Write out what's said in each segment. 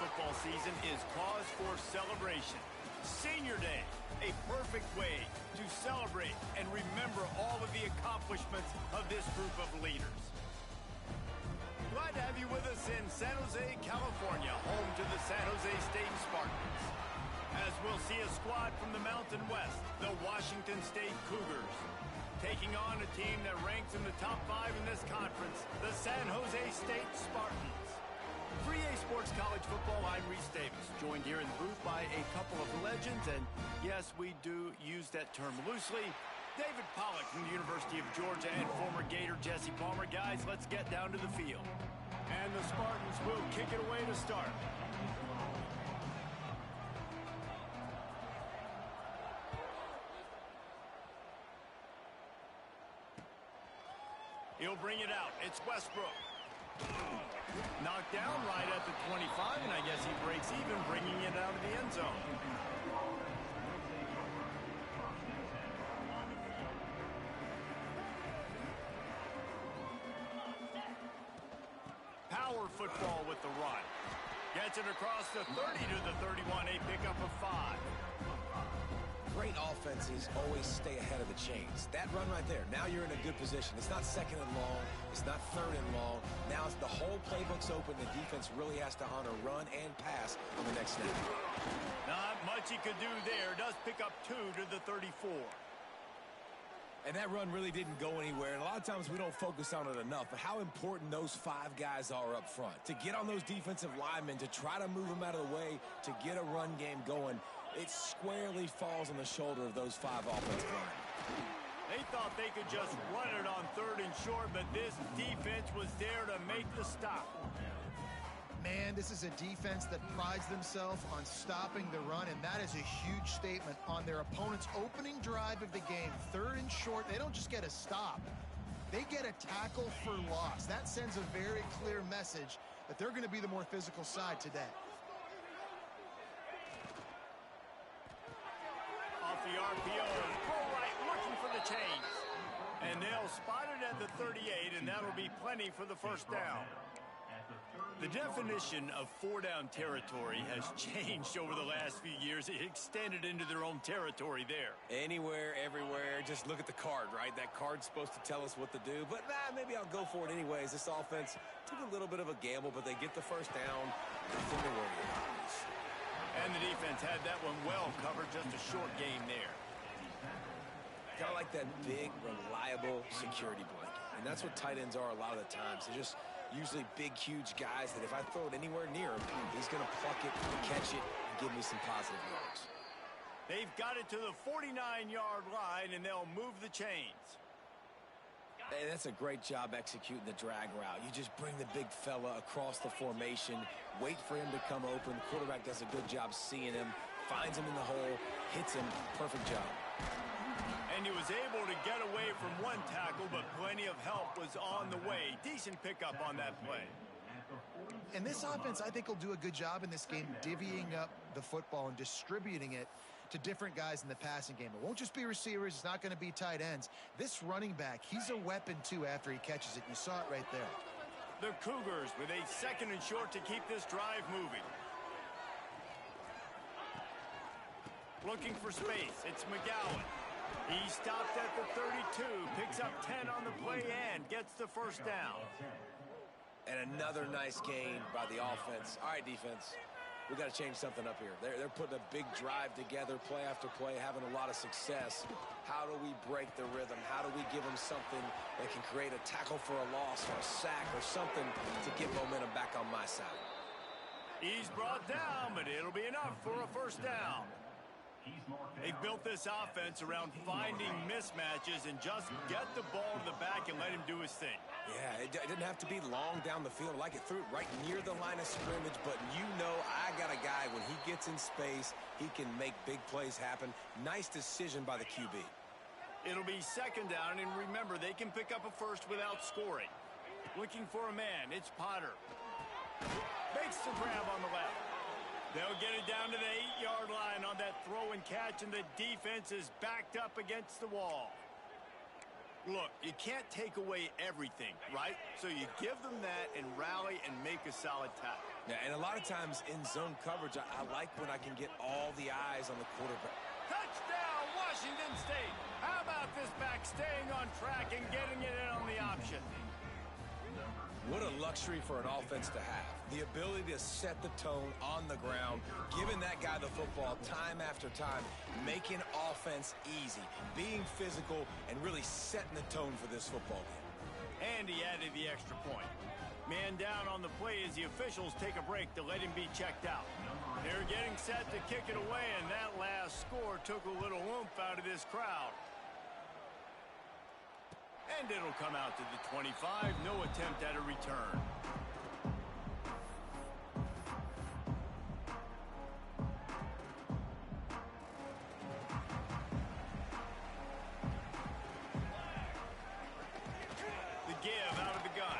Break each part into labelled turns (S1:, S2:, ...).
S1: football season is cause for celebration. Senior Day, a perfect way to celebrate and remember all of the accomplishments of this group of leaders. Glad to have you with us in San Jose, California, home to the San Jose State Spartans. As we'll see a squad from the Mountain West, the Washington State Cougars, taking on a team that ranks in the top 5 in this conference, the San Jose State Spartans. For EA Sports College Football, I'm Reese Davis, joined here in the booth by a couple of legends, and yes, we do use that term loosely. David Pollack from the University of Georgia and former Gator Jesse Palmer. Guys, let's get down to the field. And the Spartans will kick it away to start. He'll bring it out. It's Westbrook. Knocked down right at the 25, and I guess he breaks even, bringing it out of the end zone. Power football with the run. Gets it across the 30 to the 31, a pickup of 5.
S2: Great offenses always stay ahead of the chains. That run right there, now you're in a good position. It's not second and long. It's not third and long. Now it's the whole playbook's open. The defense really has to honor run and pass on the next snap.
S1: Not much he could do there. Does pick up 2 to the 34.
S2: And that run really didn't go anywhere. And a lot of times we don't focus on it enough. But how important those 5 guys are up front. To get on those defensive linemen, to try to move them out of the way, to get a run game going, it squarely falls on the shoulder of those 5 offensive linemen.
S1: They thought they could just run it on 3rd and short, but this defense was there to make the stop.
S3: Man, this is a defense that prides themselves on stopping the run, and that is a huge statement on their opponent's opening drive of the game. 3rd and short, they don't just get a stop. They get a tackle for loss. That sends a very clear message that they're going to be the more physical side today.
S1: Off the RPO, pull right, looking for the chains. And they'll spot it at the 38, and that'll be plenty for the first down. The definition of 4-down territory has changed over the last few years. It extended into their own territory there.
S2: Anywhere, everywhere, just look at the card, right? That card's supposed to tell us what to do, but maybe I'll go for it anyways. This offense took a little bit of a gamble, but they get the first down. Nothing to worry about.
S1: And the defense had that one well covered, just a short game there.
S2: Kind of like that big, reliable security blanket. And that's what tight ends are a lot of the times. They're just usually big, huge guys that if I throw it anywhere near him, he's going to pluck it, catch it, and give me some positive yards.
S1: They've got it to the 49-yard line, and they'll move the chains.
S2: Hey, that's a great job executing the drag route. You just bring the big fella across the formation, wait for him to come open. The quarterback does a good job seeing him, finds him in the hole, hits him. Perfect job.
S1: And he was able to get away from one tackle, but plenty of help was on the way. Decent pickup on that play.
S3: And this offense, I think, will do a good job in this game divvying up the football and distributing it to different guys in the passing game. It won't just be receivers. It's not going to be tight ends. This running back, he's a weapon, too, after he catches it. You saw it right there.
S1: The Cougars with a 2nd and short to keep this drive moving. Looking for space. It's McGowan. He stopped at the 32, picks up 10 on the play and gets the first down.
S2: And another nice gain by the offense. All right, defense, we got to change something up here. They're putting a big drive together, play after play, having a lot of success. How do we break the rhythm? How do we give them something that can create a tackle for a loss or a sack or something to get momentum back on my side?
S1: He's brought down, but it'll be enough for a first down. They've built this offense around finding mismatches and just get the ball to the back and let him do his thing.
S2: Yeah, it didn't have to be long down the field. Like it threw it right near the line of scrimmage, but you know I got a guy, when he gets in space, he can make big plays happen. Nice decision by the QB.
S1: It'll be 2nd down, and remember, they can pick up a first without scoring. Looking for a man, it's Potter. Makes the grab on the left. They'll get it down to the 8-yard line on that throw and catch, and the defense is backed up against the wall. Look, you can't take away everything, right? So you give them that and rally and make a solid tackle.
S2: Yeah, and a lot of times in zone coverage, I like when I can get all the eyes on the quarterback.
S1: Touchdown, Washington State. How about this back staying on track and getting it in on the option?
S2: What a luxury for an offense to have. The ability to set the tone on the ground, giving that guy the football time after time, making offense easy, being physical, and really setting the tone for this football game.
S1: And he added the extra point. Man down on the play as the officials take a break to let him be checked out. They're getting set to kick it away, and that last score took a little oomph out of this crowd. And it'll come out to the 25. No attempt at a return. The give out of the gun.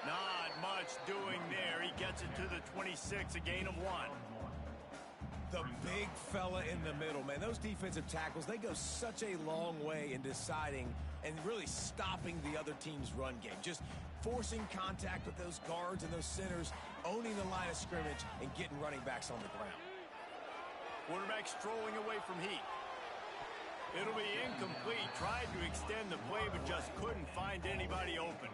S1: Not much doing there. He gets it to the 26, a gain of 1.
S2: The big fella in the middle, man. Those defensive tackles, they go such a long way in deciding and really stopping the other team's run game. Just forcing contact with those guards and those centers, owning the line of scrimmage, and getting running backs on the ground.
S1: Quarterback strolling away from Heath. It'll be incomplete. Tried to extend the play, but just couldn't find anybody open.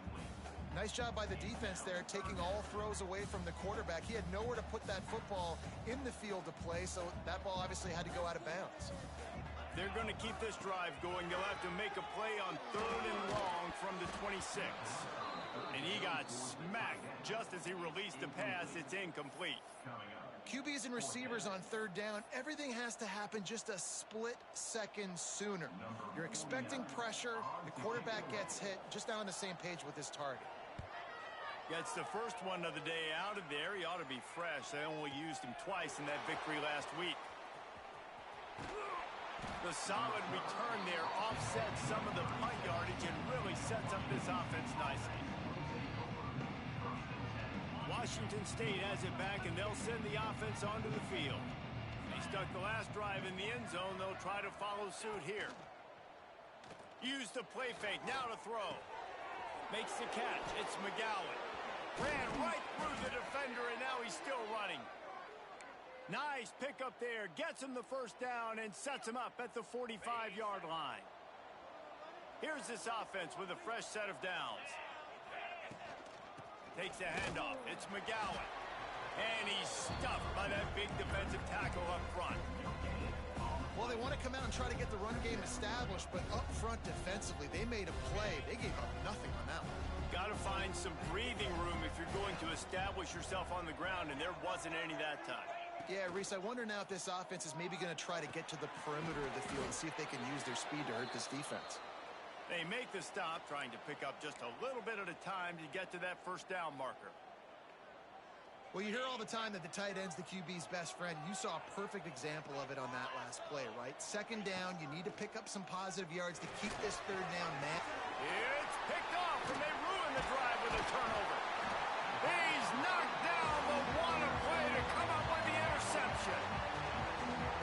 S3: Nice job by the defense there, taking all throws away from the quarterback. He had nowhere to put that football in the field to play, so that ball obviously had to go out of bounds.
S1: They're going to keep this drive going. They'll have to make a play on 3rd and long from the 26. And he got smacked just as he released the pass. It's incomplete.
S3: QBs and receivers on 3rd down, everything has to happen just a split second sooner. You're expecting pressure, the quarterback gets hit, just now on the same page with his target.
S1: Gets the first one of the day out of there. He ought to be fresh. They only used him twice in that victory last week. The solid return there offsets some of the punt yardage and really sets up this offense nicely. Washington State has it back, and they'll send the offense onto the field. They stuck the last drive in the end zone. They'll try to follow suit here. Use the play fake. Now to throw. Makes the catch. It's McGowan. Ran right through the defender, and now he's still running. Nice pickup there. Gets him the first down and sets him up at the 45-yard line. Here's this offense with a fresh set of downs. Takes a handoff. It's McGowan. And he's stuffed by that big defensive tackle up front.
S3: Well, they want to come out and try to get the run game established, but up front defensively, they made a play. They gave up nothing on that one.
S1: Got to find some breathing room if you're going to establish yourself on the ground, and there wasn't any that time.
S3: Yeah, Reese, I wonder now if this offense is maybe going to try to get to the perimeter of the field and see if they can use their speed to hurt this defense.
S1: They make the stop, trying to pick up just a little bit at a time to get to that first down marker.
S3: Well, you hear all the time that the tight end's the QB's best friend. You saw a perfect example of it on that last play, right? 2nd down, you need to pick up some positive yards to keep this 3rd down, man.
S1: It's picked off, and they ruin the drive with a turnover. He's knocked down, but what a play to come up with the interception.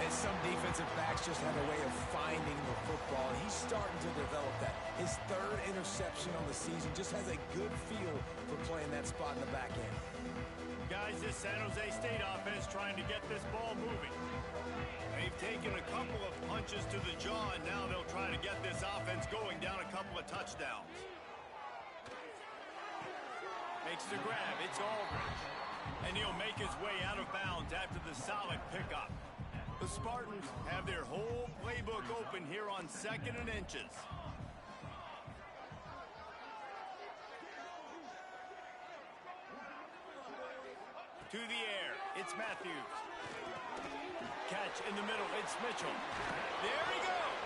S2: And some defensive backs just have a way of finding the football, and he's starting to develop that. His 3rd interception on the season just has a good feel for playing that spot in the back end.
S1: Guys, this San Jose State offense trying to get this ball moving. They've taken a couple of punches to the jaw, and now they'll try to get this offense going down a couple of touchdowns. Makes the grab. It's Aldridge. And he'll make his way out of bounds after the solid pickup. The Spartans have their whole playbook open here on 2nd and inches. To the air, it's Matthews. Catch in the middle, it's Mitchell. There he goes.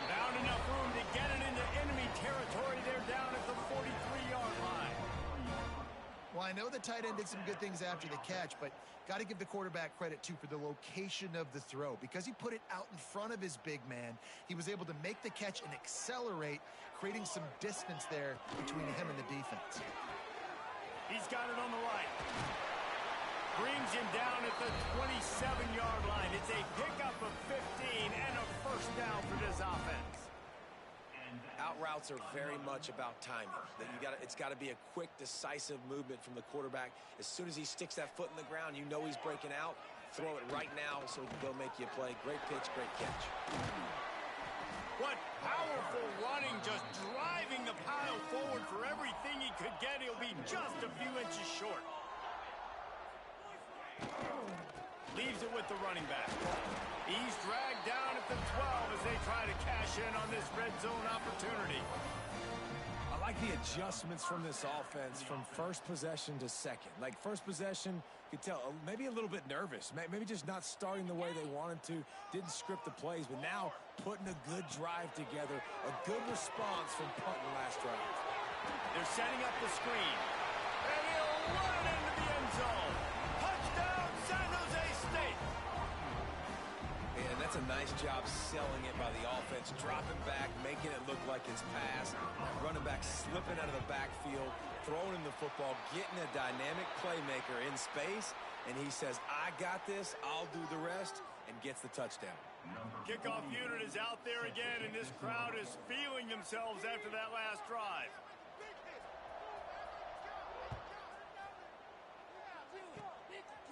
S1: Found enough room to get it into enemy territory. They're down at the 43-yard line.
S3: Well, I know the tight end did some good things after the catch, but got to give the quarterback credit, too, for the location of the throw. Because he put it out in front of his big man, he was able to make the catch and accelerate, creating some distance there between him and the defense.
S1: He's got it on the right. Brings him down at the 27-yard line. It's a pickup of 15 and a first down for this offense.
S2: Out routes are very much about timing. It's got to be a quick, decisive movement from the quarterback. As soon as he sticks that foot in the ground, you know he's breaking out. Throw it right now so he can go make you a play. Great pitch, great catch.
S1: What powerful running, just driving the pile forward for everything he could get. He'll be just a few inches short. Leaves it with the running back. He's dragged down at the 12 as they try to cash in on this red zone opportunity.
S2: I like the adjustments from this offense from first possession to second. Like first possession, you could tell maybe a little bit nervous. Maybe just not starting the way they wanted to. Didn't script the plays, but now putting a good drive together. A good response from punting last drive.
S1: They're setting up the screen. And he'll run it into the end zone. Touchdown, San Jose State.
S2: And that's a nice job selling it by the offense. Dropping back, making it look like it's pass. That running back slipping out of the backfield, throwing in the football, getting a dynamic playmaker in space. And he says, I got this, I'll do the rest, and gets the touchdown.
S1: Kickoff unit is out there again, and this crowd is feeling themselves after that last drive.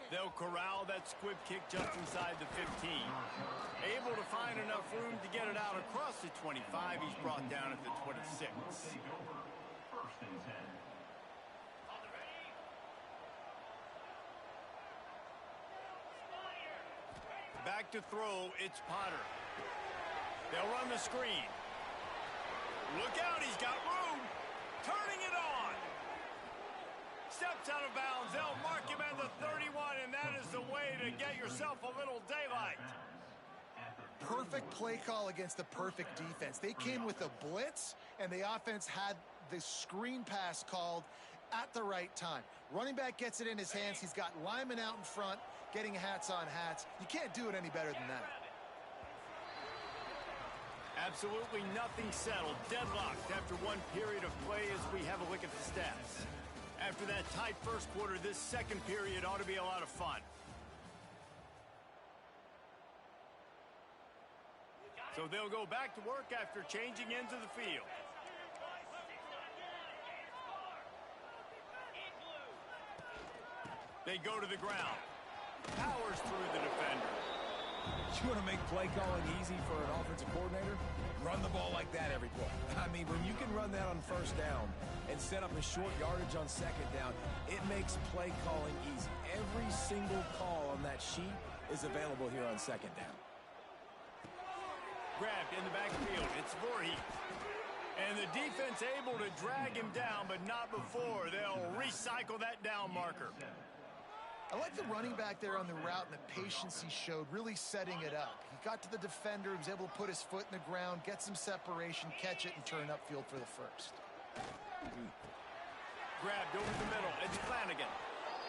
S1: They'll corral that squib kick just inside the 15. Able to find enough room to get it out across the 25. He's brought down at the 26. Back to throw, it's Potter. They'll run the screen. Look out, he's got room. Turning it on. Steps out of bounds. They'll mark him at the 31, and that is the way to get yourself a little daylight.
S3: Perfect play call against the perfect defense. They came with a blitz, and the offense had the screen pass called at the right time. Running back gets it in his hands. He's got linemen out in front, getting hats on hats. You can't do it any better than that.
S1: Absolutely nothing settled. Deadlocked after one period of play as we have a look at the stats. After that tight first quarter, this second period ought to be a lot of fun. So they'll go back to work after changing into the field. They go to the ground. Powers through the defender.
S2: You want to make play calling easy for an offensive coordinator? Run the ball like that every play. I mean, when you can run that on first down and set up a short yardage on second down, it makes play calling easy. Every single call on that sheet is available here on second down.
S1: Grabbed in the backfield. It's Voorhees. And the defense able to drag him down, but not before. They'll recycle that down marker.
S3: I like the running back there on the route and the patience he showed, really setting it up. He got to the defender, he was able to put his foot in the ground, get some separation, catch it, and turn upfield for the first.
S1: Grabbed over the middle. It's Flanagan.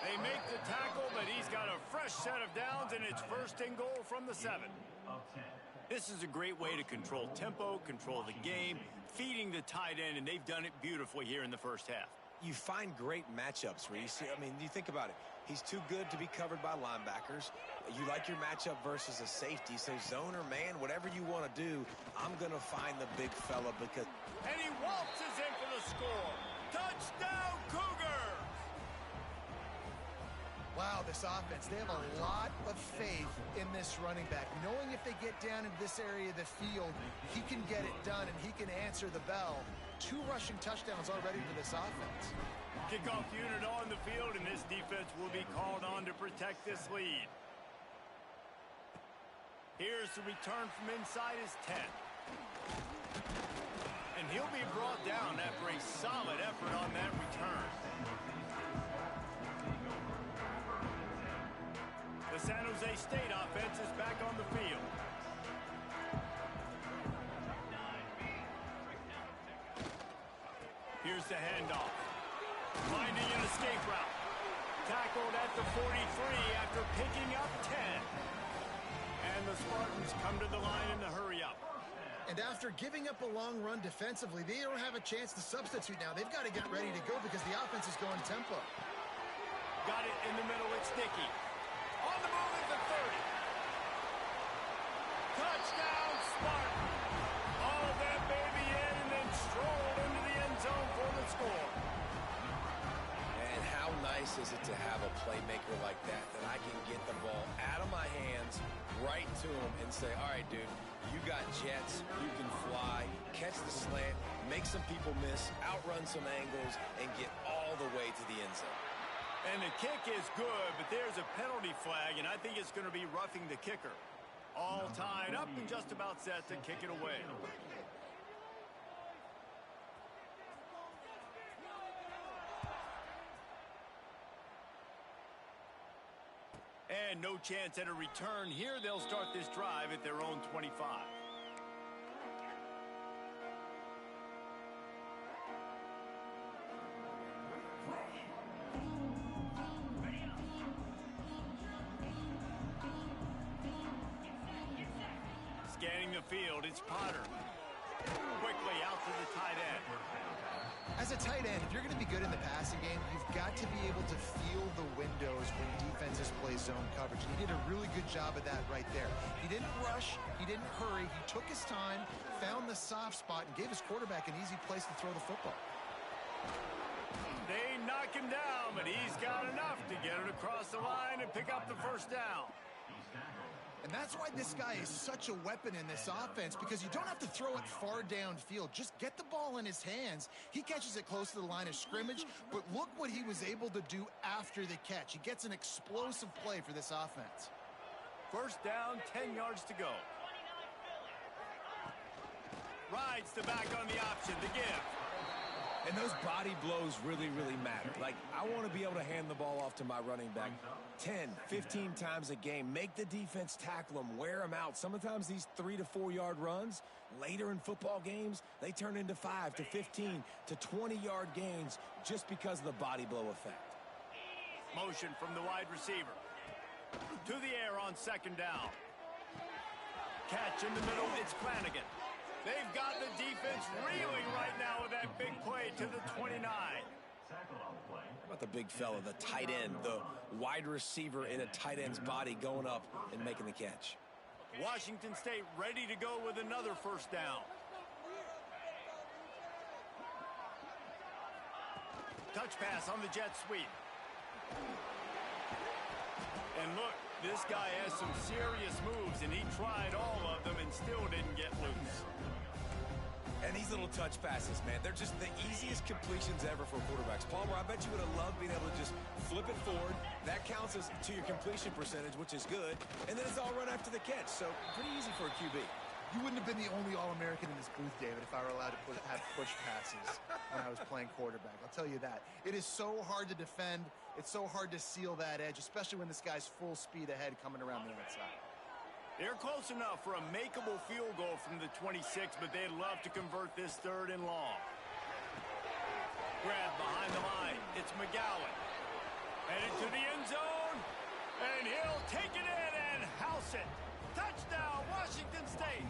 S1: They make the tackle, but he's got a fresh set of downs, and it's first and goal from the 7. This is a great way to control tempo, control the game, feeding the tight end, and they've done it beautifully here in the first half.
S2: You find great matchups, Reese. I mean, you think about it. He's too good to be covered by linebackers. You like your matchup versus a safety, so zone or man, whatever you want to do, I'm going to find the big fella because...
S1: And he waltzes in for the score. Touchdown, Cougars!
S3: Wow, this offense, they have a lot of faith in this running back. Knowing if they get down into this area of the field, he can get it done and he can answer the bell. 2 rushing touchdowns already for this offense.
S1: Kickoff unit on the field, and this defense will be called on to protect this lead. Here's the return from inside his 10. And he'll be brought down after a solid effort on that return. The San Jose State offense is back on the field. Here's the handoff. Finding an escape route. Tackled at the 43 after picking up 10. And the Spartans come to the line in the hurry up.
S3: And after giving up a long run defensively, they don't have a chance to substitute now. They've got to get ready to go because the offense is going tempo.
S1: Got it in the middle. It's Dickey. On the move at the 30. Touchdown, Spartan. All of that baby in and then rolled into the end zone for the score.
S2: And how nice is it to have a playmaker like that I can get the ball out of my hands right to him and say, all right, dude, you got jets, you can fly, catch the slant, make some people miss, outrun some angles, and get all the way to the end zone.
S1: And the kick is good, but there's a penalty flag, and I think it's going to be roughing the kicker. All tied up and just about set to kick it away. And no chance at a return here. They'll start this drive at their own 25. Scanning the field, it's Potter. Quickly out to the tight end.
S3: As a tight end, if you're going to be good in the passing game, you've got to be able to feel the windows when defenses play zone coverage. He did a really good job of that right there. He didn't rush. He didn't hurry. He took his time, found the soft spot, and gave his quarterback an easy place to throw the football.
S1: They knock him down, but he's got enough to get it across the line and pick up the first down.
S3: And that's why this guy is such a weapon in this offense, because you don't have to throw it far downfield. Just get the ball in his hands. He catches it close to the line of scrimmage, but look what he was able to do after the catch. He gets an explosive play for this offense.
S1: First down, 10 yards to go. Rides the back on the option, the give.
S2: And those body blows really, really matter. Like, I want to be able to hand the ball off to my running back 10, 15 times a game. Make the defense tackle them, wear them out. Sometimes these 3 to 4 yard runs, later in football games, they turn into 5 to 15 to 20 yard gains just because of the body blow effect.
S1: Motion from the wide receiver. To the air on second down. Catch in the middle, it's Flanagan. They've got the defense reeling right now with that big play to the 29.
S2: How about the big fella, the tight end, the wide receiver in a tight end's body going up and making the catch?
S1: Washington State ready to go with another first down. Touch pass on the jet sweep. And look, this guy has some serious moves, and he tried all of them and still didn't get loose.
S2: And these little touch passes, man, they're just the easiest completions ever for quarterbacks. Palmer, I bet you would have loved being able to just flip it forward. That counts as to your completion percentage, which is good. And then it's all run after the catch, so pretty easy for a QB.
S3: You wouldn't have been the only All-American in this booth, David, if I were allowed to have push passes when I was playing quarterback. I'll tell you that. It is so hard to defend. It's so hard to seal that edge, especially when this guy's full speed ahead coming around the outside.
S1: They're close enough for a makeable field goal from the 26, but they'd love to convert this third and long. Grab behind the line. It's McGowan. Headed to the end zone, and he'll take it in and house it. Touchdown, Washington State.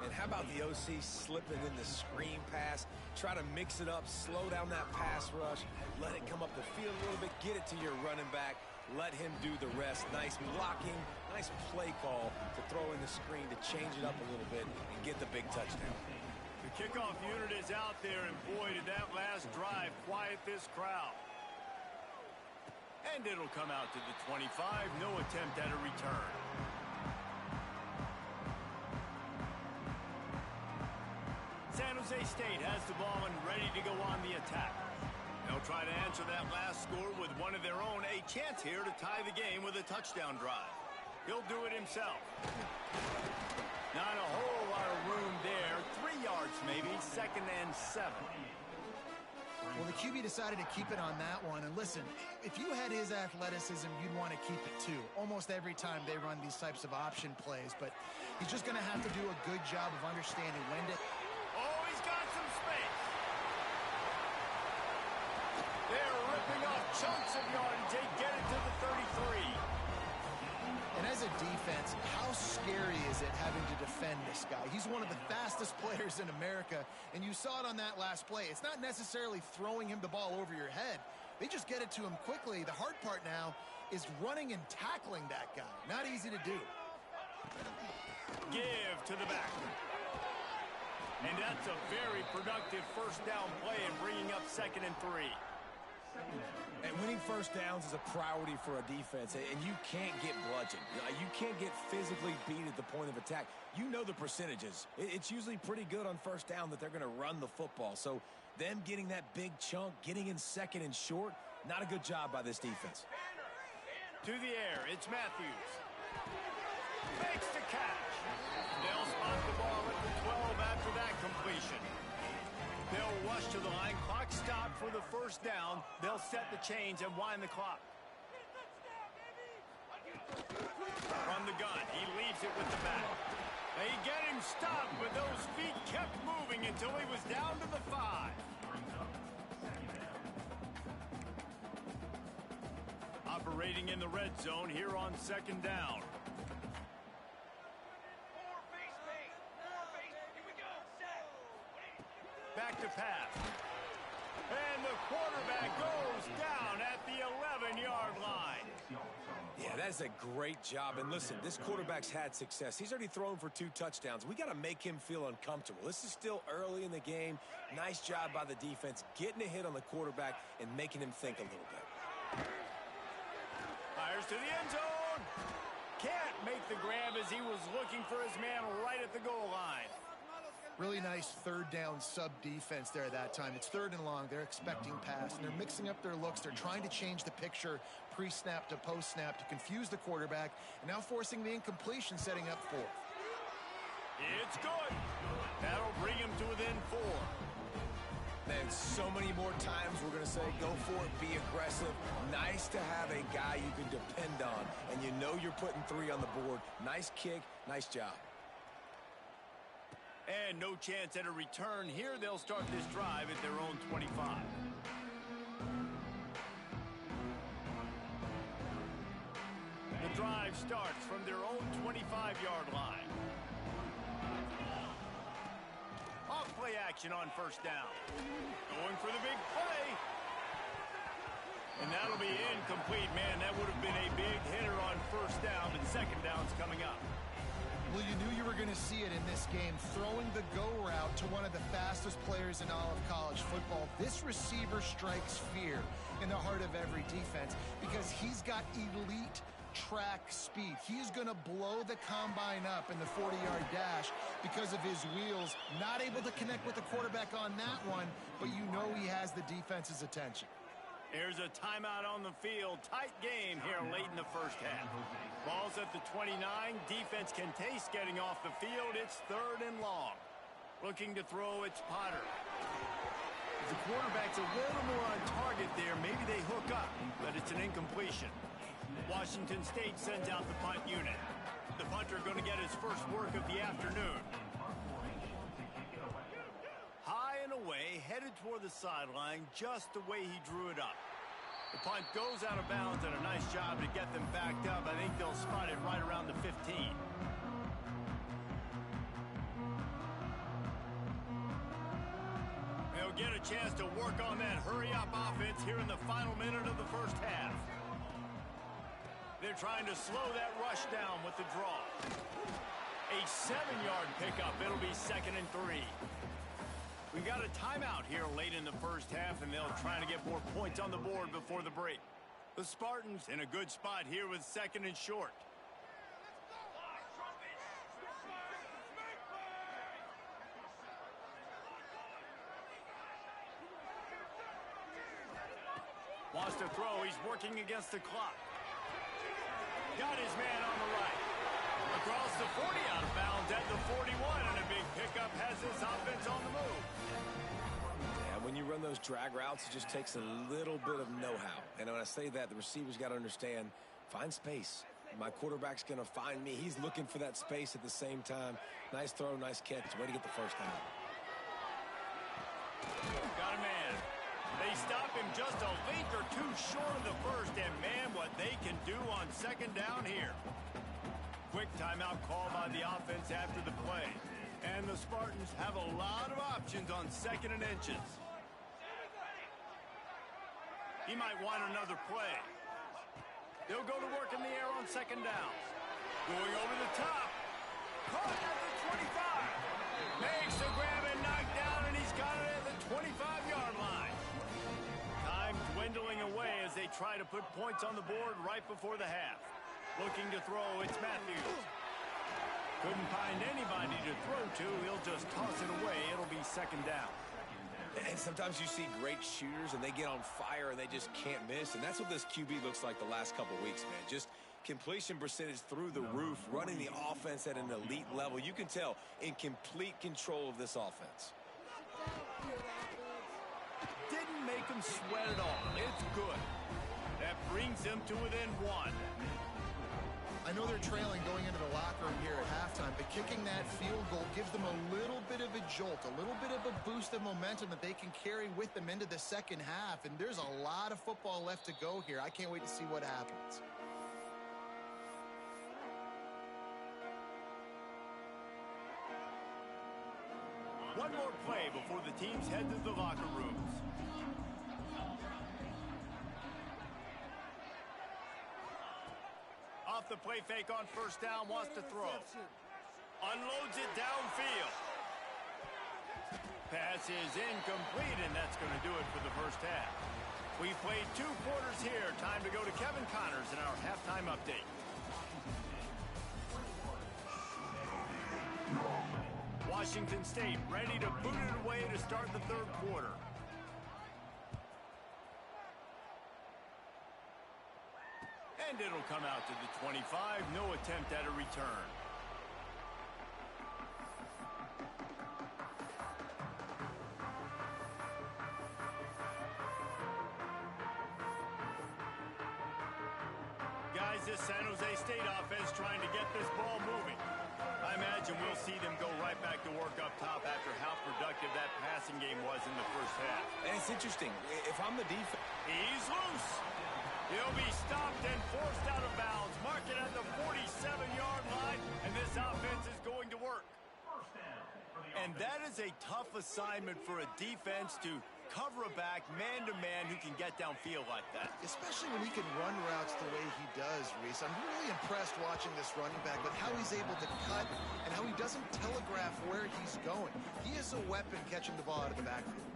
S2: And how about the OC slipping in the screen pass, try to mix it up, slow down that pass rush, let it come up the field a little bit, get it to your running back, let him do the rest. Nice blocking, nice play call to throw in the screen to change it up a little bit and get the big touchdown.
S1: The kickoff unit is out there, and boy, did that last drive quiet this crowd. And it'll come out to the 25, no attempt at a return. San Jose State has the ball and ready to go on the attack. They'll try to answer that last score with one of their own. A chance here to tie the game with a touchdown drive. He'll do it himself. Not a whole lot of room there. 3 yards maybe, 2nd and 7.
S3: Well, the QB decided to keep it on that one. And listen, if you had his athleticism, you'd want to keep it too. Almost every time they run these types of option plays. But he's just going to have to do a good job of understanding when to...
S1: Oh, he's got some space. They're ripping off chunks of yardage. They get it to the 33.
S3: And as a defense, how scary is it having to defend this guy? He's one of the fastest players in America, and you saw it on that last play. It's not necessarily throwing him the ball over your head. They just get it to him quickly. The hard part now is running and tackling that guy. Not easy to do.
S1: Give to the back. And that's a very productive first down play and bringing up 2nd and 3.
S2: And winning first downs is a priority for a defense, and you can't get bludgeoned. You can't get physically beat at the point of attack. You know the percentages. It's usually pretty good on first down that they're going to run the football. So them getting that big chunk, getting in 2nd and short, not a good job by this defense.
S1: To the air, it's Matthews. Fakes to catch. They'll spot the ball at the 12 after that completion. They'll rush to the line. Clock stopped for the first down. They'll set the chains and wind the clock. From the gun, he leaves it with the back. They get him stopped, but those feet kept moving until he was down to the 5. Operating in the red zone here on 2nd down. Back to pass. And the quarterback goes down at the 11-yard line.
S2: Yeah, that's a great job. And listen, this quarterback's had success. He's already thrown for 2 touchdowns. We got to make him feel uncomfortable. This is still early in the game. Nice job by the defense, getting a hit on the quarterback and making him think a little bit.
S1: Fires to the end zone. Can't make the grab as he was looking for his man right at the goal line.
S3: Really nice 3rd down sub defense there that time. It's 3rd and long. They're expecting pass, and they're mixing up their looks. They're trying to change the picture pre-snap to post-snap to confuse the quarterback, and now forcing the incompletion, setting up 4th.
S1: It's good. That'll bring him to within 4.
S2: Man, so many more times we're going to say, go for it, be aggressive. Nice to have a guy you can depend on, and you know you're putting 3 on the board. Nice kick, nice job.
S1: And no chance at a return here. They'll start this drive at their own 25. The drive starts from their own 25-yard line. Off play action on first down. Going for the big play. And that'll be incomplete. Man, that would have been a big hitter on first down, but 2nd down's coming up.
S3: Well, you knew you were going to see it in this game, throwing the go route to one of the fastest players in all of college football. This receiver strikes fear in the heart of every defense because he's got elite track speed. He's going to blow the combine up in the 40-yard dash because of his wheels. Not able to connect with the quarterback on that one, but you know he has the defense's attention.
S1: Here's a timeout on the field. Tight game here late in the first half. Ball's at the 29. Defense can taste getting off the field. It's 3rd and long. Looking to throw, it's Potter. The quarterback's a little more on target there. Maybe they hook up, but it's an incompletion. Washington State sends out the punt unit. The punter going to get his first work of the afternoon. High and away, headed toward the sideline, just the way he drew it up. The punt goes out of bounds, and a nice job to get them backed up. I think they'll spot it right around the 15. They'll get a chance to work on that hurry-up offense here in the final minute of the first half. They're trying to slow that rush down with the draw. A 7-yard pickup. It'll be 2nd and 3. We've got a timeout here late in the first half, and they'll try to get more points on the board before the break. The Spartans in a good spot here with 2nd and short. Wants to throw. He's working against the clock. Got his man on the right. Across the 40, out of bounds at the 41, and a big pickup has this offense on the move.
S2: Yeah, when you run those drag routes, it just takes a little bit of know-how. And when I say that, the receiver's got to understand, find space. My quarterback's going to find me. He's looking for that space at the same time. Nice throw, nice catch. Way to get the first down.
S1: Got a man. They stop him just a link or two short of the first, and man, what they can do on 2nd down here. Quick timeout call by the offense after the play. And the Spartans have a lot of options on 2nd and inches. He might want another play. They'll go to work in the air on 2nd down. Going over the top. Caught at the 25. Makes the grab and knocked down, and he's got it at the 25-yard line. Time dwindling away as they try to put points on the board right before the half. Looking to throw, it's Matthews. Couldn't find anybody to throw to. He'll just toss it away. It'll be second down.
S2: And sometimes you see great shooters, and they get on fire, and they just can't miss. And that's what this QB looks like the last couple weeks, man. Just completion percentage through the roof, running the offense at an elite level. You can tell in complete control of this offense.
S1: Didn't make him sweat at all. It's good. That brings them to within one.
S3: I know they're trailing going into the locker room here at halftime, but kicking that field goal gives them a little bit of a jolt, a little bit of a boost of momentum that they can carry with them into the second half. And there's a lot of football left to go here. I can't wait to see what happens.
S1: One more play before the teams head to the locker rooms. Off the play fake on first down, wants to throw. Unloads it downfield. Pass is incomplete, and that's going to do it for the first half. We played 2 quarters here. Time to go to Kevin Connors in our halftime update. Washington State ready to boot it away to start the third quarter. And it'll come out to the 25. No attempt at a return. Guys, this San Jose State offense trying to get this ball moving. I imagine we'll see them go right back to work up top after how productive that passing game was in the first half.
S2: And it's interesting. If I'm the defense...
S1: He's loose. He'll be stopped and forced out of bounds. Mark it at the 47-yard line, and this offense is going to work. And that is a tough assignment for a defense to cover a back man-to-man who can get downfield like that.
S3: Especially when he can run routes the way he does, Reese. I'm really impressed watching this running back with how he's able to cut and how he doesn't telegraph where he's going. He is a weapon catching the ball out of the backfield.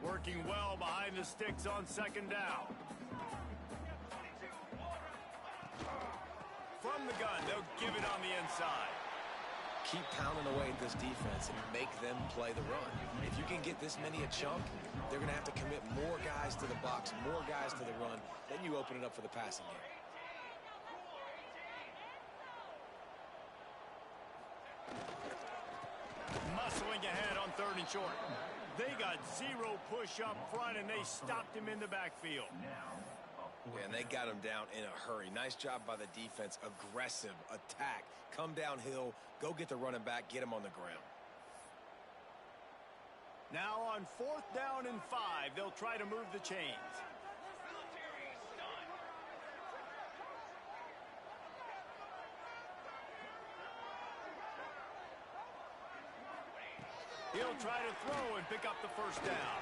S1: Working well behind the sticks on second down. From the gun, they'll give it on the inside.
S2: Keep pounding away at this defense and make them play the run. If you can get this many a chunk, they're going to have to commit more guys to the box, more guys to the run. Then you open it up for the passing game.
S1: Muscling ahead on third and short. They got 0 push up front, and they stopped him in the backfield.
S2: Yeah, and they got him down in a hurry. Nice job by the defense. Aggressive attack. Come downhill. Go get the running back. Get him on the ground.
S1: Now on 4th down and 5, they'll try to move the chains. He'll try to throw and pick up the first down.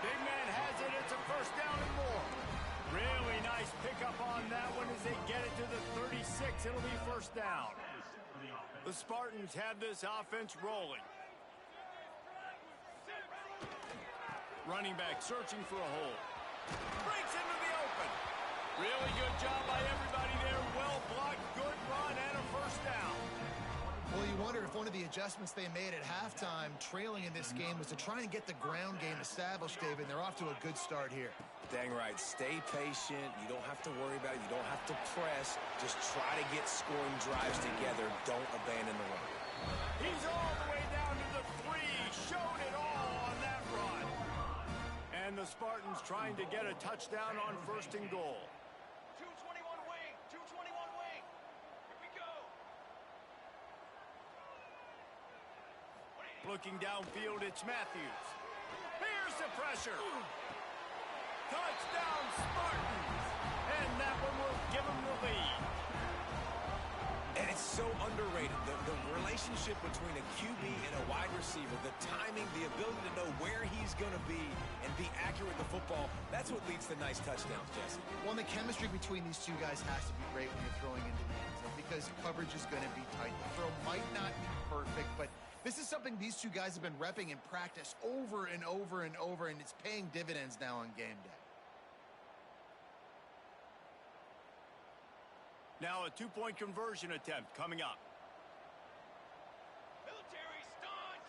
S1: Big man has it. It's a first down and more. Really nice pickup on that one as they get it to the 36. It'll be first down. The Spartans have this offense rolling. Running back searching for a hole. Breaks into the open. Really good job by everybody there. Well blocked, good run, and a first down.
S3: Well, you wonder if one of the adjustments they made at halftime, trailing in this game, was to try and get the ground game established, David. They're off to a good start here.
S2: Dang right. Stay patient. You don't have to worry about it. You don't have to press. Just try to get scoring drives together. Don't abandon the run.
S1: He's all the way down to the 3. Showed it all on that run. And the Spartans trying to get a touchdown on first and goal.
S4: 221 wing. 221 wing. Here we go.
S1: Looking downfield, it's Matthews. Here's the pressure. Touchdown, Spartans! And that one will give them the lead.
S2: And it's so underrated. The relationship between a QB and a wide receiver, the timing, the ability to know where he's going to be and be accurate with the football, that's what leads to nice touchdowns, Jesse.
S3: Well, the chemistry between these two guys has to be great when you're throwing into the end zone because coverage is going to be tight. The throw might not be perfect, but This is something these two guys have been repping in practice over and over and over, and it's paying dividends now on game day.
S1: Now a two-point conversion attempt coming up.
S4: Military stunt.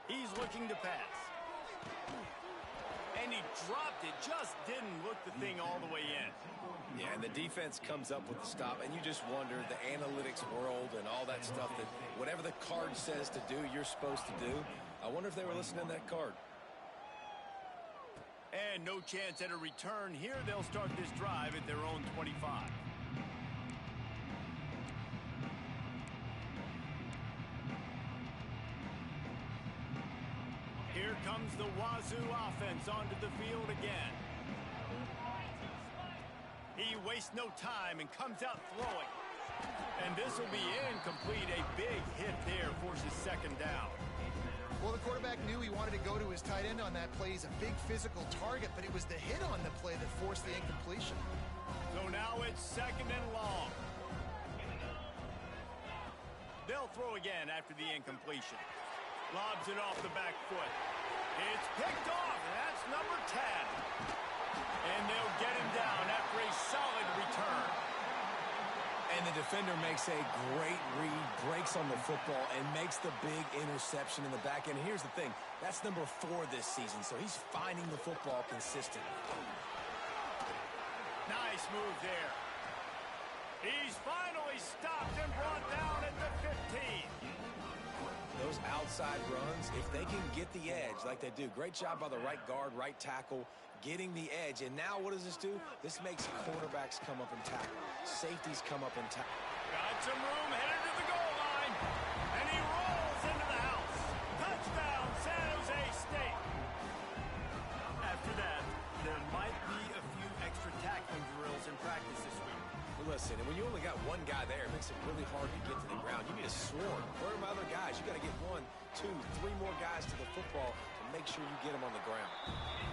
S1: He's looking to pass. And he dropped it, just didn't look the thing all the way in.
S2: Yeah, and the defense comes up with the stop, and you just wonder, the analytics world and all that stuff, that whatever the card says to do, you're supposed to do. I wonder if they were listening to that card.
S1: And no chance at a return here. They'll start this drive at their own 25. Here comes the Wazoo offense onto the field again. He wastes no time and comes out throwing. And this will be incomplete. A big hit there forces second down.
S3: Well, the quarterback knew he wanted to go to his tight end on that play. He's a big physical target, but it was the hit on the play that forced the incompletion.
S1: So now it's second and long. They'll throw again after the incompletion. Lobs it off the back foot. It's picked off, and that's number 10. And they'll get him down after a solid return.
S2: And the defender makes a great read, breaks on the football, and makes the big interception in the back end. Here's the thing, that's number 4 this season, so he's finding the football consistently.
S1: Nice move there. He's finally stopped and brought down at the 15.
S2: Those outside runs, if they can get the edge like they do, great job by the right guard, right tackle, getting the edge. And now what does this do? This makes quarterbacks come up and tackle. Safeties come up and tackle.
S1: Got some room, headed to the goal line. And he rolls into the house. Touchdown, San Jose State. After that, there might be a few extra tackling drills in practice this week.
S2: Listen, and when you only got one guy there, it makes it really hard to get to the ground. You need a swarm. Where are my other guys? You got to get 1, 2, 3 more guys to the football to make sure you get them on the ground.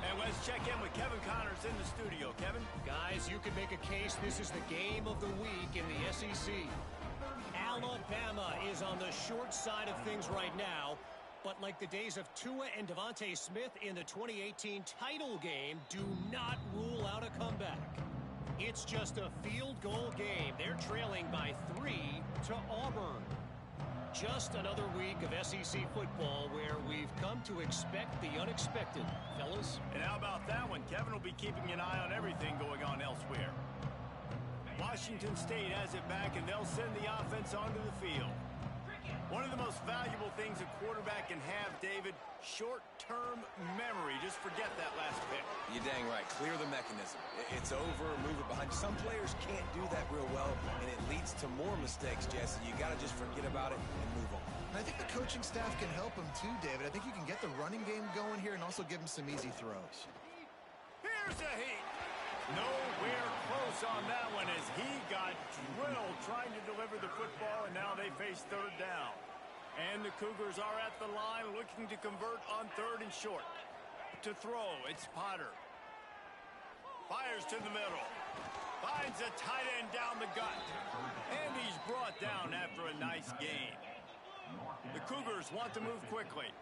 S1: And let's check in with Kevin Connors in the studio. Kevin?
S5: Guys, you can make a case this is the game of the week in the SEC. Alabama is on the short side of things right now, but like the days of Tua and Devontae Smith in the 2018 title game, do not rule out a comeback. It's just a field goal game. They're trailing by 3 to Auburn. Just another week of SEC football where we've come to expect the unexpected, fellas.
S1: And how about that one? Kevin will be keeping an eye on everything going on elsewhere. Washington State has it back, and they'll send the offense onto the field. One of the most valuable things a quarterback can have, David, short-term memory. Just forget that last pick.
S2: You're dang right. Clear the mechanism. It's over, move it behind. Some players can't do that real well, and it leads to more mistakes, Jesse. You got to just forget about it and move on.
S3: And I think the coaching staff can help him too, David. I think you can get the running game going here and also give him some easy throws.
S1: Here's a heat. Nowhere close on that one as he got drilled trying to deliver the football, and now they face third down. And the Cougars are at the line looking to convert on 3rd and short. To throw, it's Potter. Fires to the middle. Finds a tight end down the gut. And he's brought down after a nice gain. The Cougars want to move quickly.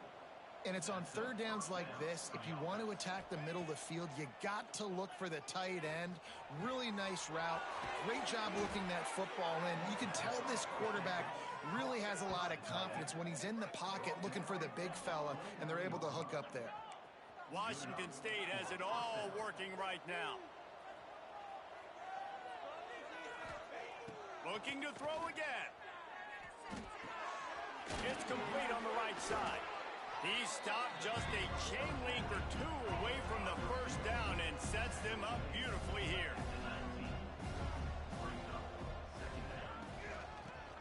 S3: And it's on 3rd downs like this. If you want to attack the middle of the field, you got to look for the tight end. Really nice route. Great job looking that football in. You can tell this quarterback really has a lot of confidence when he's in the pocket looking for the big fella, and they're able to hook up there.
S1: Washington State has it all working right now. Looking to throw again. It's complete on the right side. He stopped just a chain link or 2 away from the first down and sets them up beautifully here.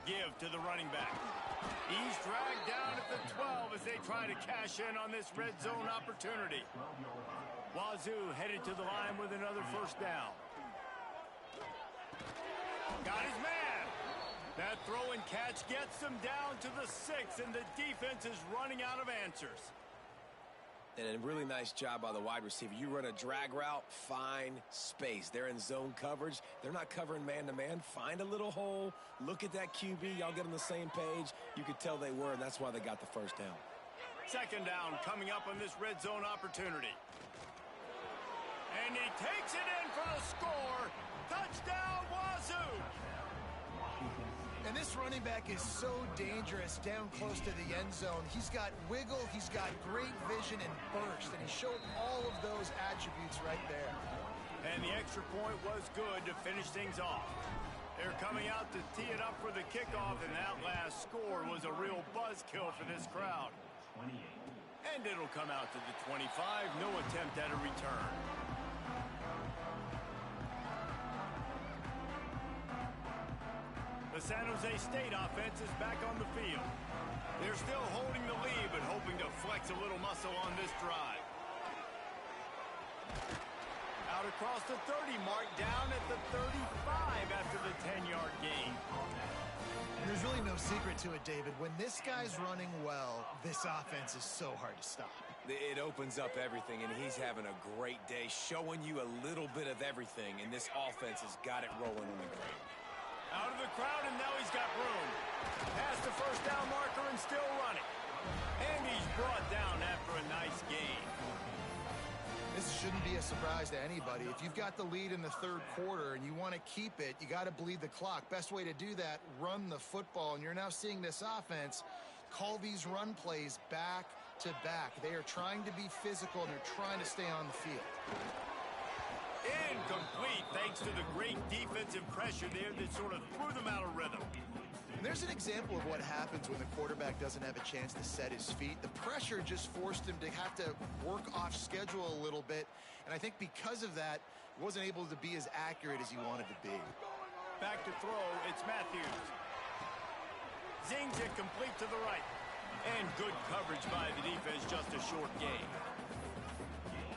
S1: Give to the running back. He's dragged down at the 12 as they try to cash in on this red zone opportunity. Wazoo headed to the line with another first down. Got his man. That throw and catch gets them down to the 6, and the defense is running out of answers.
S2: And a really nice job by the wide receiver. You run a drag route, find space. They're in zone coverage. They're not covering man-to-man. Find a little hole. Look at that QB. Y'all get on the same page. You could tell they were, and that's why they got the first down.
S1: Second down coming up on this red zone opportunity. And he takes it in for the score. Touchdown, Wazoo!
S3: And this running back is so dangerous down close to the end zone. He's got wiggle, he's got great vision and burst, and he showed all of those attributes right there.
S1: And the extra point was good to finish things off. They're coming out to tee it up for the kickoff, and that last score was a real buzzkill for this crowd. And it'll come out to the 25, no attempt at a return. The San Jose State offense is back on the field. They're still holding the lead, but hoping to flex a little muscle on this drive. Out across the 30 mark, down at the 35 after the 10-yard gain.
S3: There's really no secret to it, David. When this guy's running well, this offense is so hard to stop.
S2: It opens up everything, and he's having a great day, showing you a little bit of everything, and this offense has got it rolling on the ground.
S1: Out of the crowd, and now he's got room. Past the first down marker and still running. And he's brought down after a nice gain.
S3: This shouldn't be a surprise to anybody. If you've got the lead in the third quarter and you want to keep it, you got to bleed the clock. Best way to do that, run the football. And you're now seeing this offense call these run plays back to back. They are trying to be physical, and they're trying to stay on the field.
S1: Incomplete, thanks to the great defensive pressure there that sort of threw them out of rhythm.
S3: And there's an example of what happens when the quarterback doesn't have a chance to set his feet. The pressure just forced him to have to work off schedule a little bit. And I think because of that, he wasn't able to be as accurate as he wanted to be.
S1: Back to throw, it's Matthews. Zings it complete to the right. And good coverage by the defense, just a short gain.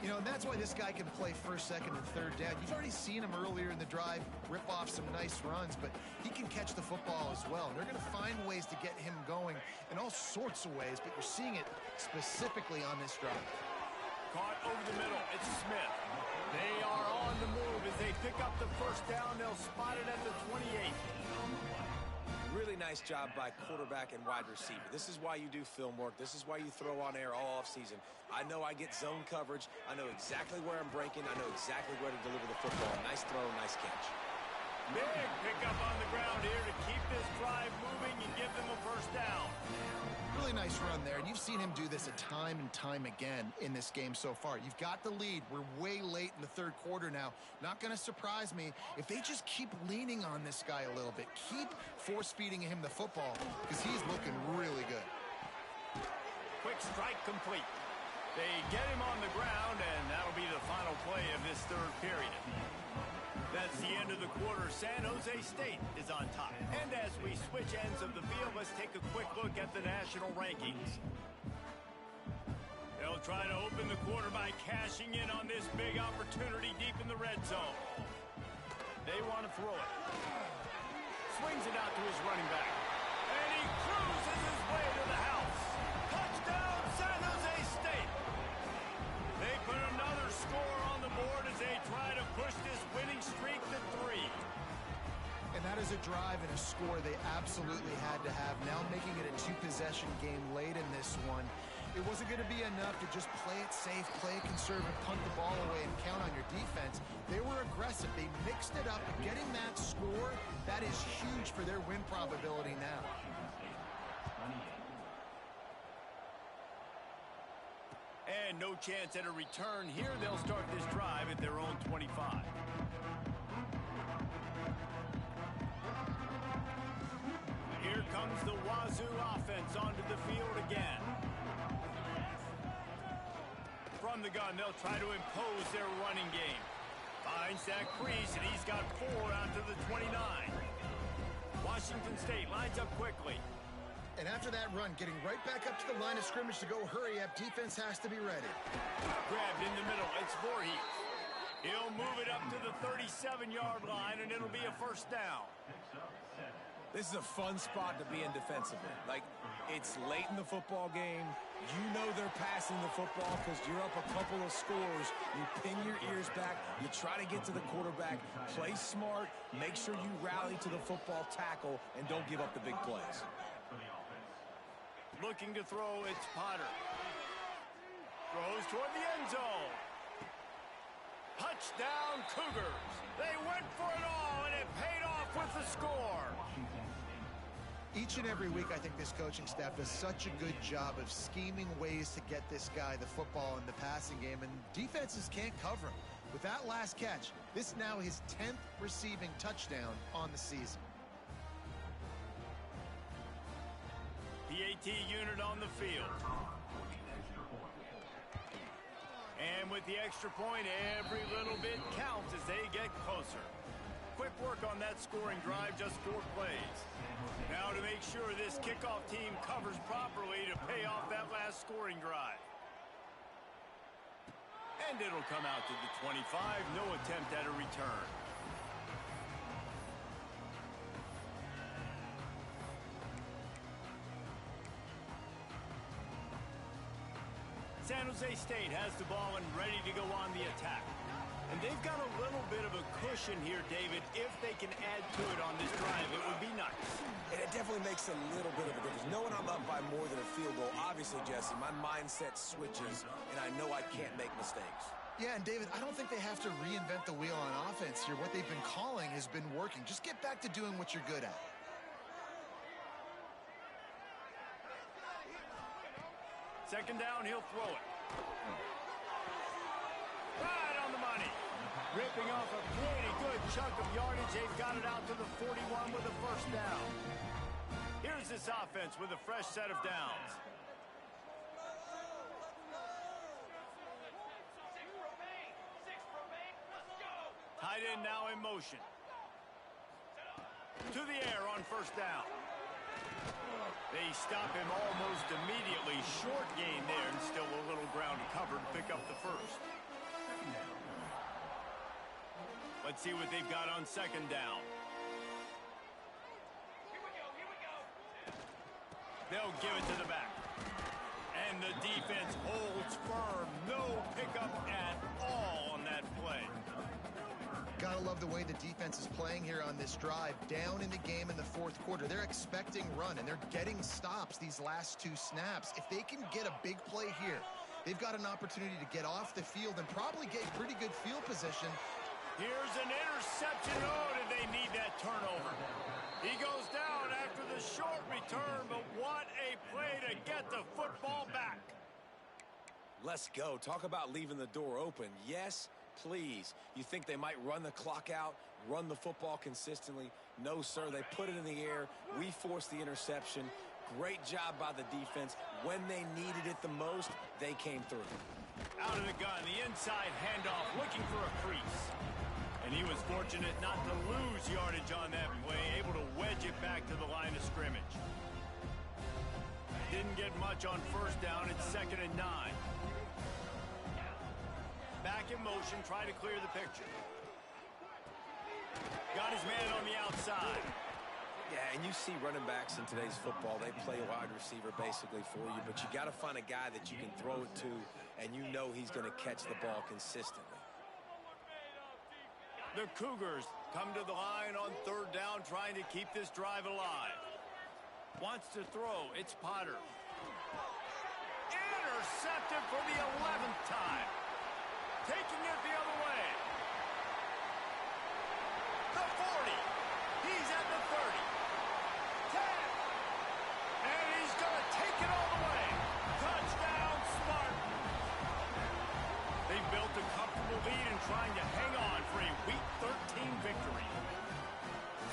S3: You know, and that's why this guy can play first, second, and third down. You've already seen him earlier in the drive rip off some nice runs, but he can catch the football as well. And they're going to find ways to get him going in all sorts of ways, but you're seeing it specifically on this drive.
S1: Caught over the middle. It's Smith. They are on the move as they pick up the first down. They'll spot it at the 28.
S2: Really nice job by quarterback and wide receiver. This is why you do film work. This is why you throw on air all offseason. I know I get zone coverage. I know exactly where I'm breaking. I know exactly where to deliver the football. Nice throw, nice catch.
S1: Big pickup on the ground here to keep this drive moving and give them a first down.
S3: Really nice run there, and you've seen him do this a time and time again in this game so far. You've got the lead. We're way late in the third quarter now. Not going to surprise me if they just keep leaning on this guy a little bit. Keep force-feeding him the football because he's looking really good.
S1: Quick strike complete. They get him on the ground, and that'll be the final play of this third period. That's the end of the quarter. San Jose State is on top. And as we switch ends of the field, let's take a quick look at the national rankings. They'll try to open the quarter by cashing in on this big opportunity deep in the red zone. They want to throw it. Swings it out to his running back. And he cruises his way to the house. Touchdown, San Jose State. They put another score on the board as they try to push this winning streak to 3.
S3: And that is a drive and a score they absolutely had to have. Now making it a two-possession game late in this one. It wasn't going to be enough to just play it safe, play it conservative, punt the ball away, and count on your defense. They were aggressive. They mixed it up. But getting that score, that is huge for their win probability now.
S1: And no chance at a return here. They'll start this drive at their own 25. Here comes the Wazoo offense onto the field again. From the gun, they'll try to impose their running game. Finds that crease, and he's got 4 out to the 29. Washington State lines up quickly.
S3: And after that run, getting right back up to the line of scrimmage to go hurry up, defense has to be ready.
S1: Grabbed in the middle, it's Voorhees. He'll move it up to the 37-yard line, and it'll be a first down.
S2: This is a fun spot to be in defensively. Like, it's late in the football game. You know they're passing the football because you're up a couple of scores. You pin your ears back. You try to get to the quarterback. Play smart. Make sure you rally to the football tackle and don't give up the big plays.
S1: Looking to throw, it's Potter. Throws toward the end zone. Touchdown, Cougars. They went for it all, and it paid off with the score.
S3: Each and every week, I think this coaching staff does such a good job of scheming ways to get this guy the football in the passing game, and defenses can't cover him. With that last catch, this is now his 10th receiving touchdown on the season.
S1: PAT unit on the field. And with the extra point, every little bit counts as they get closer. Quick work on that scoring drive, just 4 plays. Now to make sure this kickoff team covers properly to pay off that last scoring drive. And it'll come out to the 25, no attempt at a return. San Jose State has the ball and ready to go on the attack. And they've got a little bit of a cushion here, David. If they can add to it on this drive, it would be nice.
S2: And it definitely makes a little bit of a difference. Knowing I'm up by more than a field goal, obviously, Jesse, my mindset switches, and I know I can't make mistakes.
S3: Yeah, and David, I don't think they have to reinvent the wheel on offense here. What they've been calling has been working. Just get back to doing what you're good at.
S1: Second down, he'll throw it. Right on the money. Ripping off a pretty good chunk of yardage. They've got it out to the 41 with a first down. Here's this offense with a fresh set of downs.
S4: 6 remain. 6 remain. Let's go.
S1: Tight end now in motion. To the air on first down. They stop him almost immediately. Short gain there and still a little ground to cover to pick up the first. Let's see what they've got on second down.
S4: Here we go. Here we go.
S1: They'll give it to the back. And the defense holds firm. No pickup at all on that play.
S3: Gotta love the way the defense is playing here on this drive. Down in the game in the fourth quarter. They're expecting run, and they're getting stops these last 2 snaps. If they can get a big play here, they've got an opportunity to get off the field and probably get pretty good field position.
S1: Here's an interception. Oh, did they need that turnover? He goes down after the short return, but what a play to get the football back.
S2: Let's go. Talk about leaving the door open. Yes, please. You think they might run the clock out, run the football consistently? No, sir. They put it in the air. We forced the interception. Great job by the defense. When they needed it the most, they came through.
S1: Out of the gun, the inside handoff, looking for a crease. And he was fortunate not to lose yardage on that play, able to wedge it back to the line of scrimmage. Didn't get much on first down. It's 2nd and 9. Back in motion, try to clear the picture. Got his man on the outside.
S2: Yeah, and you see running backs in today's football, they play wide receiver basically for you, but you got to find a guy that you can throw it to, and you know he's going to catch the ball consistently.
S1: The Cougars come to the line on 3rd down, trying to keep this drive alive. Wants to throw. It's Potter. Intercepted for the 11th time. Taking it the other way. The 40. He's at the 30. 10. And he's going to take it all the way. Touchdown, Spartan. They built a comfortable lead and trying to hang on for a Week 13 victory.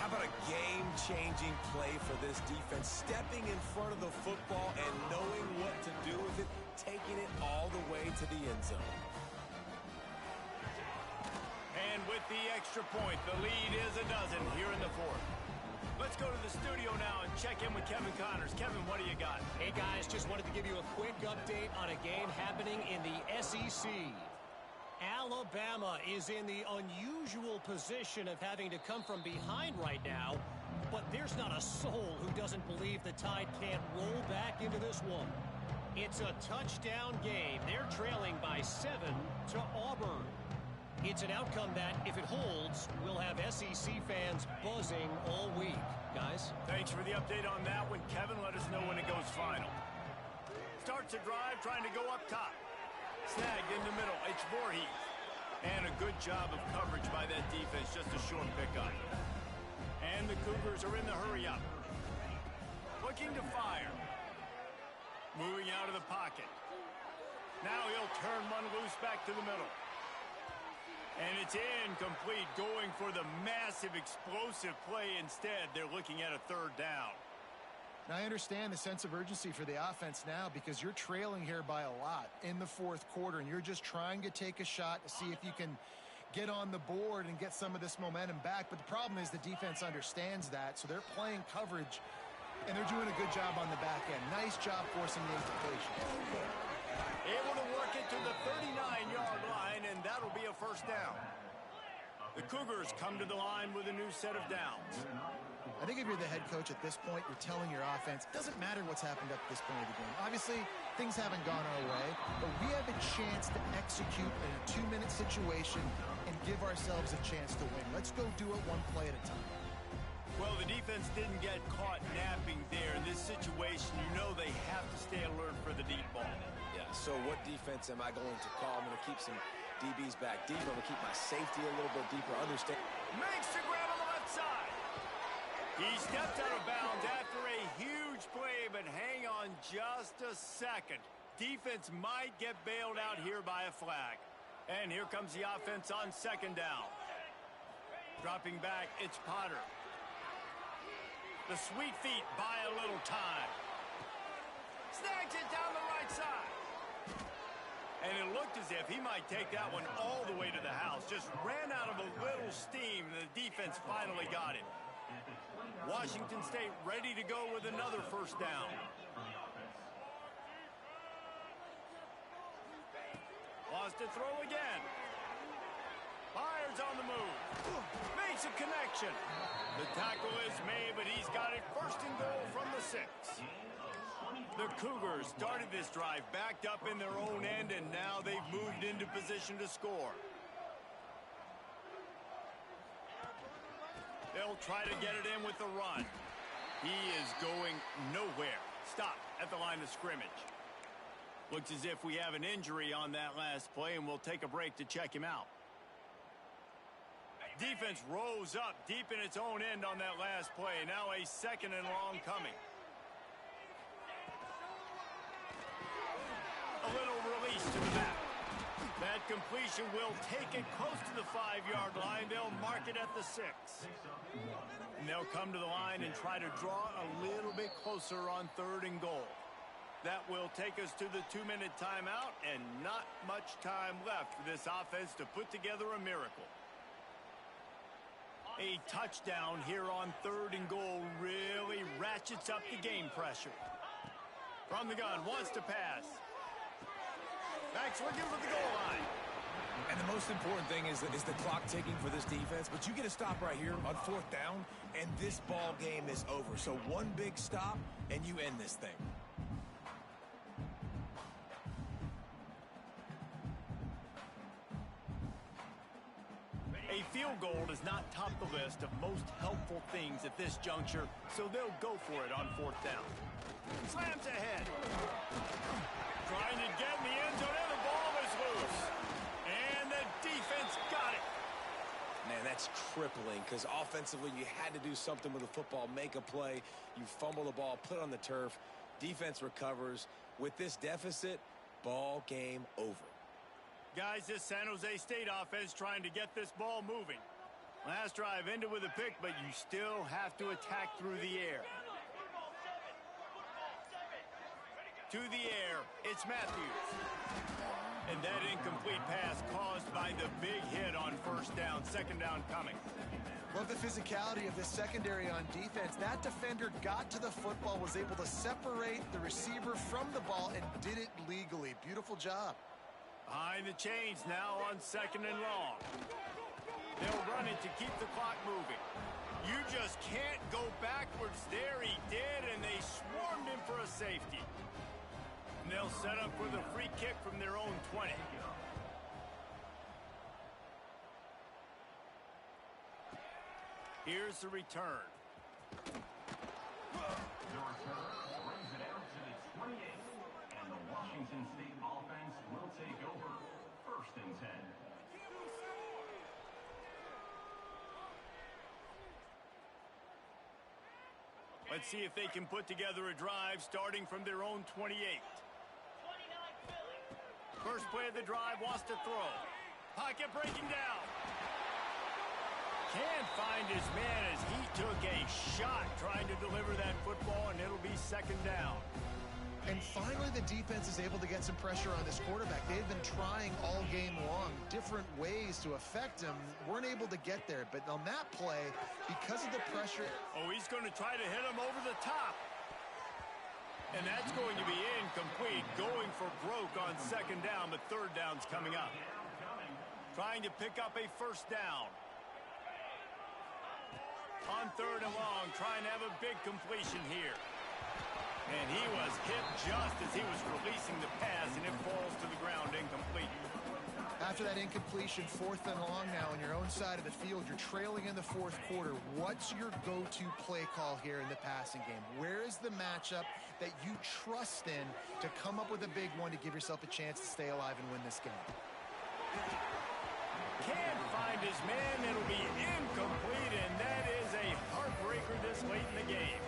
S2: How about a game-changing play for this defense? Stepping in front of the football and knowing what to do with it, taking it all the way to the end zone.
S1: And with the extra point, the lead is a dozen here in the 4th. Let's go to the studio now and check in with Kevin Connors. Kevin, what do you got?
S5: Hey, guys, just wanted to give you a quick update on a game happening in the SEC. Alabama is in the unusual position of having to come from behind right now But there's not a soul who doesn't believe the Tide can't roll back into this one. It's a touchdown game. They're trailing by 7 to Auburn. It's an outcome that, if it holds, will have SEC fans buzzing all week. Guys?
S1: Thanks for the update on that one, Kevin. Let us know when it goes final. Starts a drive trying to go up top. Snagged in the middle. It's Voorhees. And a good job of coverage by that defense. Just a short pickup. And the Cougars are in the hurry up. Looking to fire. Moving out of the pocket. Now he'll turn one loose back to the middle. And it's incomplete, going for the massive explosive play instead. They're looking at a third down.
S3: Now, I understand the sense of urgency for the offense now because you're trailing here by a lot in the fourth quarter, and you're just trying to take a shot to see if you can get on the board and get some of this momentum back. But the problem is the defense understands that, so they're playing coverage, and they're doing a good job on the back end. Nice job forcing the incompletion.
S1: Able to work it to the 39-yard line, and that'll be a first down. The Cougars come to the line with a new set of downs.
S3: I think if you're the head coach at this point, you're telling your offense, it doesn't matter what's happened up to this point of the game. Obviously, things haven't gone our way, but we have a chance to execute in a 2-minute situation and give ourselves a chance to win. Let's go do it one play at a time.
S1: Well, the defense didn't get caught napping there. In this situation, you know they have to stay alert for the deep ball.
S2: Yeah, so what defense am I going to call? I'm going to keep some DBs back deep. I'm going to keep my safety a little bit deeper. Understand.
S1: Makes the grab on the left side. He stepped out of bounds after a huge play, but hang on just a second. Defense might get bailed out here by a flag. And here comes the offense on second down. Dropping back, it's Potter. The sweet feet buy a little time. Snags it down the right side. And it looked as if he might take that one all the way to the house. Just ran out of a little steam, and the defense finally got it. Washington State ready to go with another first down. Lost to throw again. Fires on the move. Makes a connection. The tackle is made, but he's got it first and goal from the 6. The Cougars started this drive backed up in their own end, and now they've moved into position to score. They'll try to get it in with the run. He is going nowhere. Stop at the line of scrimmage. Looks as if we have an injury on that last play, and we'll take a break to check him out. Defense rose up deep in its own end on that last play. Now a second and long coming. A little release to the back. That completion will take it close to the 5-yard line. They'll mark it at the 6. And they'll come to the line and try to draw a little bit closer on third and goal. That will take us to the 2-minute timeout, and not much time left for this offense to put together a miracle. A touchdown here on third and goal really ratchets up the game pressure. From the gun, wants to pass. Max looking for the goal line.
S2: And the most important thing is the clock ticking for this defense. But you get a stop right here on fourth down, and this ball game is over. So one big stop, and you end this thing.
S1: A field goal does not top the list of most helpful things at this juncture, so they'll go for it on fourth down. Slams ahead. Trying to get in the end zone, and the ball is loose. And the defense got it.
S2: Man, that's crippling because offensively you had to do something with the football, make a play. You fumble the ball, put it on the turf. Defense recovers. With this deficit, ball game over.
S1: Guys, this San Jose State offense trying to get this ball moving. Last drive ended with a pick, but you still have to attack through the air. To the air, it's Matthews. And that incomplete pass caused by the big hit on first down. Second down coming.
S3: Love the physicality of this secondary on defense. That defender got to the football, was able to separate the receiver from the ball, and did it legally. Beautiful job.
S1: Behind the chains now on second and long. They'll run on it to keep the clock moving. You just can't go backwards there. He did, and they swarmed him for a safety. And they'll set up for the free kick from their own 20. Here's the return.
S6: The return brings it out to the 28, and the Washington State offense will take over 1st and 10.
S1: Let's see if they can put together a drive starting from their own 28. First play of the drive, wants to throw. Pocket breaking down. Can't find his man as he took a shot trying to deliver that football, and it'll be 2nd down.
S3: And finally, the defense is able to get some pressure on this quarterback. They've been trying all game long different ways to affect him. Weren't able to get there. But on that play, because of the pressure...
S1: Oh, he's going to try to hit him over the top. And that's going to be incomplete. Going for broke on 2nd down, but 3rd down's coming up. Trying to pick up a 1st down. On 3rd and long, trying to have a big completion here. And he was hit just as he was releasing the pass, and it falls to the ground incomplete.
S3: After that incompletion, 4th and long now on your own side of the field, you're trailing in the 4th quarter. What's your go-to play call here in the passing game? Where is the matchup that you trust in to come up with a big one to give yourself a chance to stay alive and win this game?
S1: Can't find his man. It'll be incomplete, and that is a heartbreaker this late in the game.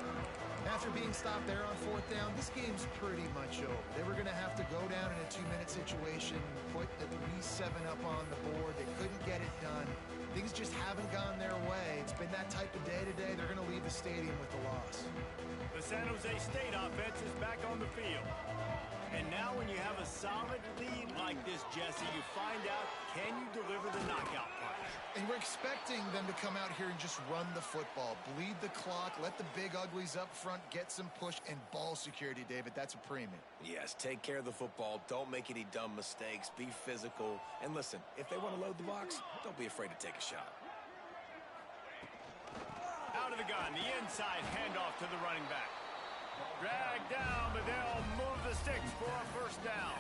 S3: After being stopped there on 4th down, this game's pretty much over. They were going to have to go down in a 2-minute situation, put at least 7 up on the board. They couldn't get it done. Things just haven't gone their way. It's been that type of day today. They're going to leave the stadium with the loss.
S1: The San Jose State offense is back on the field. And now when you have a solid lead like this, Jesse, you find out, can you deliver the knockout punch?
S3: And we're expecting them to come out here and just run the football, bleed the clock, let the big uglies up front get some push and ball security, David. That's a premium.
S2: Yes, take care of the football. Don't make any dumb mistakes. Be physical. And listen, if they want to load the box, don't be afraid to take a shot.
S1: Out of the gun, the inside handoff to the running back. Dragged down, but they'll move the sticks for a 1st down.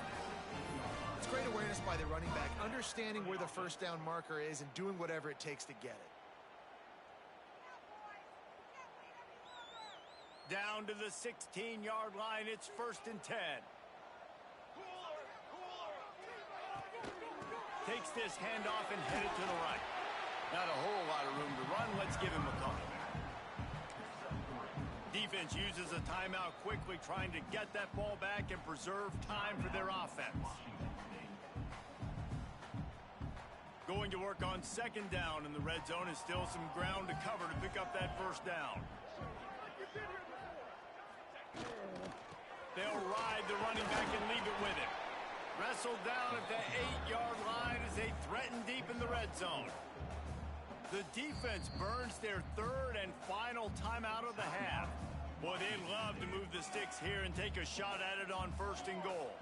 S3: It's great awareness by the running back, understanding where the 1st down marker is and doing whatever it takes to get it.
S1: Down to the 16-yard line, it's 1st and 10. Takes this handoff and headed to the right. Not a whole lot of room to run. Let's give him a call. Defense uses a timeout quickly, trying to get that ball back and preserve time for their offense. Going to work on 2nd down, and the red zone is still some ground to cover to pick up that 1st down. They'll ride the running back and leave it with him. Wrestled down at the 8-yard line as they threaten deep in the red zone. The defense burns their 3rd and final timeout of the half. Boy, they'd love to move the sticks here and take a shot at it on 1st and goal.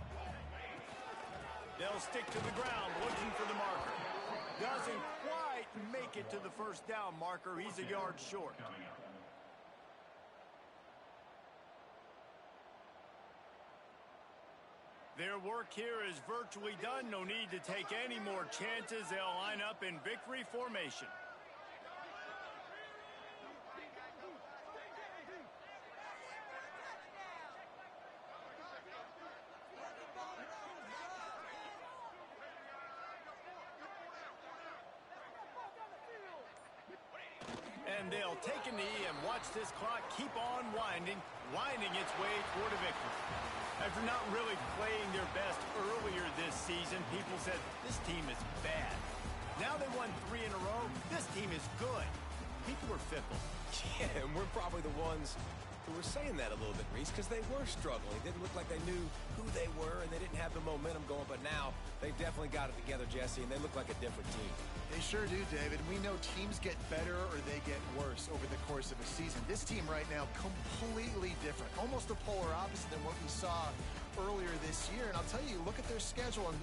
S1: They'll stick to the ground looking for the marker. Doesn't quite make it to the 1st down marker. He's a yard short. Their work here is virtually done. No need to take any more chances. They'll line up in victory formation. And they'll take a knee and watch this clock keep on winding its way toward a victory. After not really playing their best earlier this season, people said, this team is bad. Now they won 3 in a row. This team is good. People were fickle.
S2: Yeah, and we're probably the ones who were saying that a little bit, Reese, because they were struggling. It didn't look like they knew who they were, and they didn't have the momentum going. But now they've definitely got it together, Jesse, and they look like a different team.
S3: They sure do, David. We know teams get better or they get worse over the course of a season. This team right now, completely different. Almost the polar opposite than what we saw earlier this year. And I'll tell you, look at their schedule and who